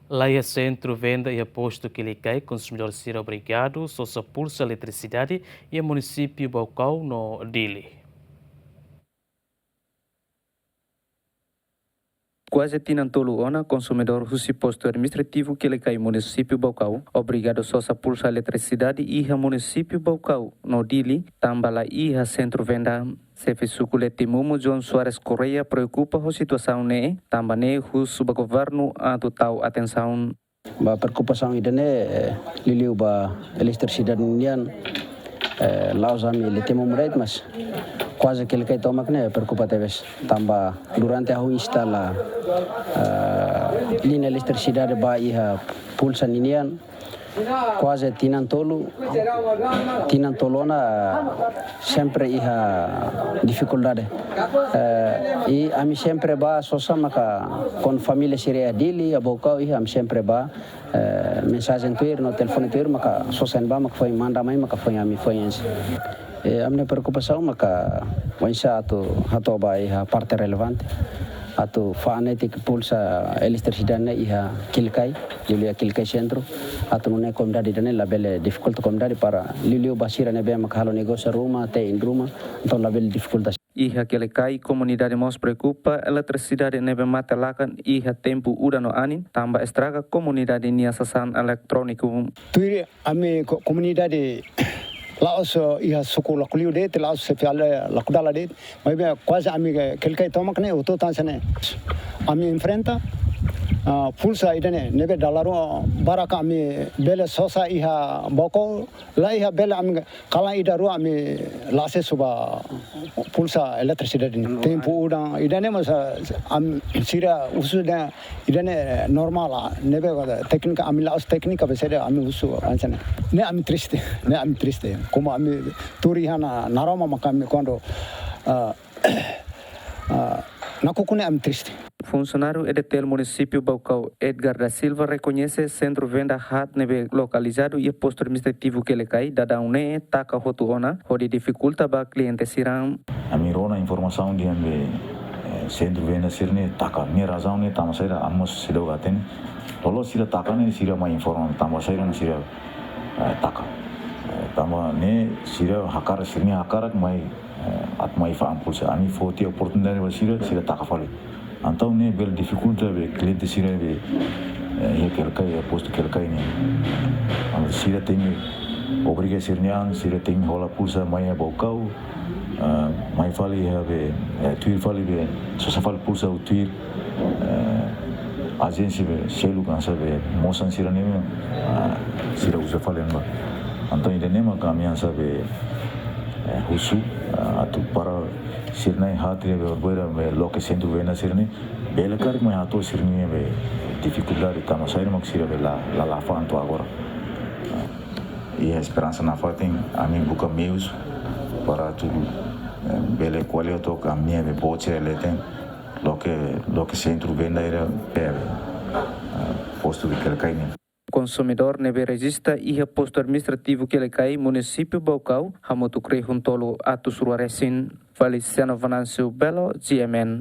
Laia Centro Venda e Aposto que Licai, consumidor ser obrigado, só se pulsa eletricidade e município Baucau no Dili. Quase tinan tolu ona consumidor husi posto administrativo que Licai município Baucau, obrigado só se pulsa eletricidade e município Baucau no Dili, tambala e Centro Venda. Chefe sukulete Mumu John Soares Correia preocupa com a situação ne, também o subgoverno a total atenção. Ba preocupação idane liliu ba eletricidade nian lausami letemo murid mas quase que ele cai tomak ne preocupa teves tamba durante a instala linha eletricidade ba iha pulsa nian quase tinan tolona sempre iha dificuldade e ami sempre ba sosa maka con família siria dili abocau iha am sempre ba mensagem tuir no telefone tuir maka sosen ba maka foi manda mai maka foi ami foi ens amne preocupação maka wansa ato ba iha parte relevante atau fanetik pulsa eletricidade iha kilkai lilia kilkai centro atau nune komdadi dane label difficult komdadi para lilio basira nebe makalo negócio rumah te in rumah atau label difficult Iha Kilkai comunidade mos preocupa eletricidade nebe matelakan iha tempo urano anin tambah estraga comunidade nia sasan elektronikum. Tuiri ame comunidade laos iha sekolah kuliah det laos sepiala lakudala det mas quase ame kelkai tomak ne uto tansane ame enfrenta pulsa idane nebe dalaro baraka ame bele sosa iha boko la iha bele ame kala idaru ame lase suba pulsa eletricidade tempo udan idane mas am sira usuda idane normal nebe teknika ame laos teknika beseda ame usu ansane ne ame triste como ame turihana narama makame quando nakukune ame triste. Funcionário EDTEL município Baucau Edgar da Silva reconhece centro venda hat nebe localizado e posto administrativo que ele cai dada une taka hotuona hodi dificulta ba cliente siram. Amirona informação de ambe centro venda sirne taka ni razão ne tamasaira amos sido gaten lolo sira taka ne sira mai informa tamasaira sira taka tama ne sira hakar sirni hakarak mai atmai fa ampulsa ani foti oportunidade sira taka fali. Então ne bel dificulta be cliente sira be ia kelkai posto kelkai ne sira tem obriga sirniang sira tem rola pulsa mai Baucau mai fali have tuir fali be sosa fali pulsa o tuir agência be selu kansa be mosan sira ne sira usa fali amba então ide ne ma kami ansa be husu atu para sirnai hatri be orboira be loke centro venda sirni bela kar mai ato sirni be dificuldade tama sair mak sira be la fa anto agora e a esperança na fatem a mim buka meus para tu bele qual to caminha be boche ele tem loke centro venda era per posto de Kelkaini. Consumidor nebe registra e posto administrativo que ele cai município Baucau hamotu crei huntolo atus ruaresin Feliciano Venancio Belo GMN.